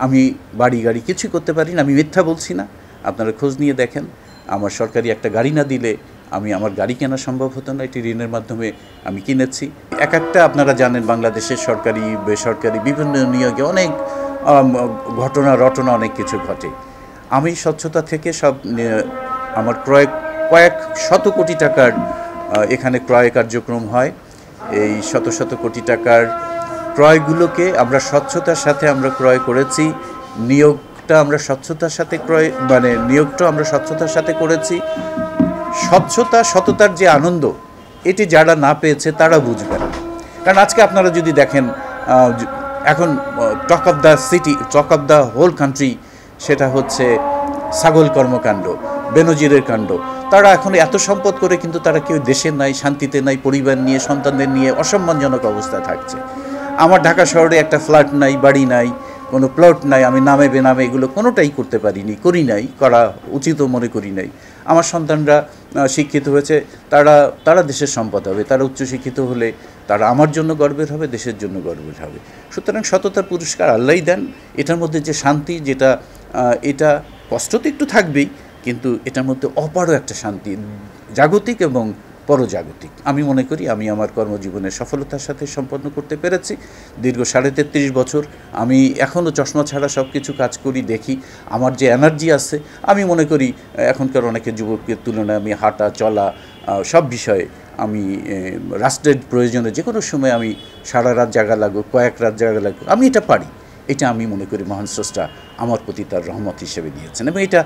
আমি বাড়ি গাড়ি কিছুই করতে পারি না, আমি মিথ্যা বলছি না। আপনারা খোঁজ নিয়ে দেখেন, আমার সরকারি একটা গাড়ি না দিলে আমি আমার গাড়ি কেনা সম্ভব হতো না। এটি ঋণের মাধ্যমে আমি কিনেছি। এক একটা আপনারা জানেন বাংলাদেশের সরকারি বেসরকারি বিভিন্ন নিয়োগে অনেক ঘটনা রটনা অনেক কিছু ঘটে। আমি স্বচ্ছতা থেকে সব আমার কয়েক শত কোটি টাকার এখানে ক্রয় কার্যক্রম হয়। এই শত শত কোটি টাকার ক্রয়গুলোকে আমরা স্বচ্ছতার সাথে আমরা ক্রয় করেছি। নিয়োগটা আমরা স্বচ্ছতার সাথে নিয়োগটা আমরা স্বচ্ছতার সাথে করেছি। স্বচ্ছতা সততার যে আনন্দ, এটি যারা না পেয়েছে তারা বুঝবেন। কারণ আজকে আপনারা যদি দেখেন, এখন talk of the city, talk of the whole country, সেটা হচ্ছে ছাগল কর্মকাণ্ড, বেনজিরের কাণ্ড। তারা এখন এত সম্পদ করে কিন্তু তারা কেউ দেশের নাই, শান্তিতে নাই, পরিবার নিয়ে সন্তানদের নিয়ে অসম্মানজনক অবস্থায় থাকছে। আমার ঢাকা শহরে একটা ফ্ল্যাট নাই, বাড়ি নাই, কোনো প্লট নাই, আমি নামে বেনামে এগুলো কোনোটাই করতে পারিনি, করা উচিতও মনে করি নাই। আমার সন্তানরা শিক্ষিত হয়েছে, তারা দেশের সম্পদ হবে, তারা উচ্চশিক্ষিত হলে তারা আমার জন্য গর্বের হবে, দেশের জন্য গর্বের হবে। সুতরাং সততার পুরস্কার আল্লাহই দেন। এটার মধ্যে যে শান্তি, এটা কষ্ট তো একটু থাকবেই, কিন্তু এটার মধ্যে অপারও একটা শান্তি, জাগতিক এবং পরজাগতিক। আমি মনে করি আমি আমার কর্মজীবনের সফলতার সাথে সম্পন্ন করতে পেরেছি। দীর্ঘ 33.5 বছর আমি এখনও চশমা ছাড়া সব কিছু কাজ করি, দেখি। আমার যে এনার্জি আছে, আমি মনে করি এখনকার অনেকের যুবকের তুলনায় আমি হাঁটা চলা সব বিষয়ে আমি রাষ্ট্রের প্রয়োজনে যে কোনো সময় আমি সারা রাত জাগা লাগুক, কয়েক রাত জাগা লাগুক, আমি এটা পারি। এটা আমি মনে করি মহান স্রষ্টা আমার প্রতি তার রহমত হিসেবে দিয়েছেন, এবং এটা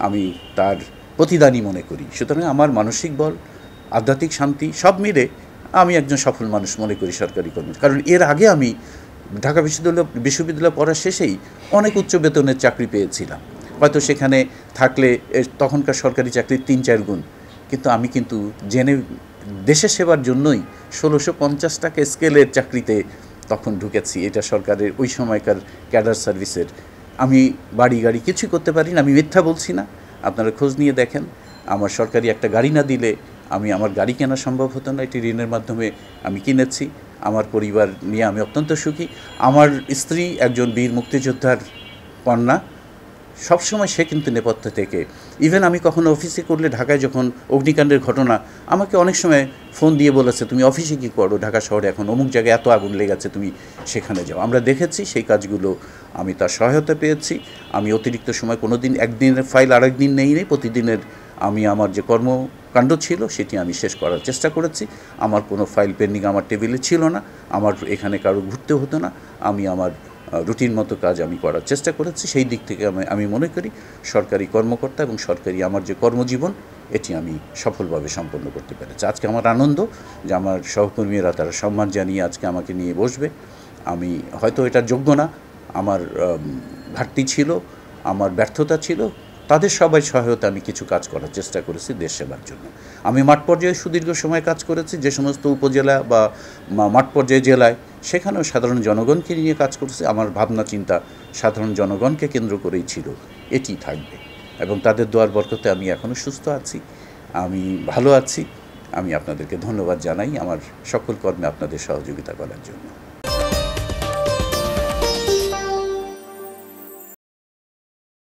আমি তার প্রতিদানই মনে করি। সুতরাং আমার মানসিক বল, আধ্যাত্মিক শান্তি সব মিলে আমি একজন সফল মানুষ মনে করি সরকারি কর্মী। কারণ এর আগে আমি ঢাকা বিশ্ববিদ্যালয় পড়ার শেষেই অনেক উচ্চ বেতনের চাকরি পেয়েছিলাম। হয়তো সেখানে থাকলে তখনকার সরকারি চাকরির 3-4 গুণ, কিন্তু আমি দেশের সেবার জন্যই 1650 টাকা স্কেলের চাকরিতে তখন ঢুকেছি। এটা সরকারের ওই সময়কার ক্যাডার সার্ভিসের। আমি বাড়ি গাড়ি কিছুই করতে পারি না, আমি মিথ্যা বলছি না। আপনারা খোঁজ নিয়ে দেখেন, আমার সরকারি একটা গাড়ি না দিলে আমি আমার গাড়ি কেনা সম্ভব হতো না। এটি ঋণের মাধ্যমে আমি কিনেছি। আমার পরিবার নিয়ে আমি অত্যন্ত সুখী। আমার স্ত্রী একজন বীর মুক্তিযোদ্ধার কন্যা, সবসময় সে কিন্তু নেপথ্য থেকে, ইভেন আমি কখনো অফিসে করলে, ঢাকায় যখন অগ্নিকাণ্ডের ঘটনা, আমাকে অনেক সময় ফোন দিয়ে বলেছে, তুমি অফিসে কী করো, ঢাকা শহরে এখন অমুক জায়গায় এত আগুন লেগেছে, তুমি সেখানে যাও। আমরা দেখেছি সেই কাজগুলো, আমি তার সহায়তা পেয়েছি। আমি অতিরিক্ত সময় কোনো দিন একদিনের ফাইল আরেক দিন নেই, প্রতিদিনের আমি আমার যে কর্মকাণ্ড ছিল সেটি আমি শেষ করার চেষ্টা করেছি। আমার কোনো ফাইল পেন্ডিং আমার টেবিলে ছিল না, আমার এখানে কারো ঘুরতে হতো না। আমি আমার রুটিন মতো কাজ আমি করার চেষ্টা করেছি। সেই দিক থেকে আমি মনে করি সরকারি কর্মকর্তা এবং আমার যে কর্মজীবন, এটি আমি সফলভাবে সম্পন্ন করতে পেরেছি। আজকে আমার আনন্দ যে আমার সহকর্মীরা তারা সম্মান জানিয়ে আজকে আমাকে নিয়ে বসবে। আমি হয়তো এটা যোগ্য না, আমার ঘাটতি ছিল, আমার ব্যর্থতা ছিল, তাদের সবাই সহায়তা আমি কিছু কাজ করার চেষ্টা করেছি দেশ সেবার জন্য। আমি মাঠ পর্যায়ে সুদীর্ঘ সময় কাজ করেছি, যে সমস্ত উপজেলা বা মাঠ পর্যায়ে জেলায়, সেখানেও সাধারণ জনগণকে নিয়ে কাজ করেছি। আমার ভাবনা চিন্তা সাধারণ জনগণকে কেন্দ্র করেই ছিল, এটি থাকবে। এবং তাদের দোয়ার বরকতে আমি এখনও সুস্থ আছি, আমি ভালো আছি। আমি আপনাদেরকে ধন্যবাদ জানাই আমার সকল কর্মে আপনাদের সহযোগিতা করার জন্য।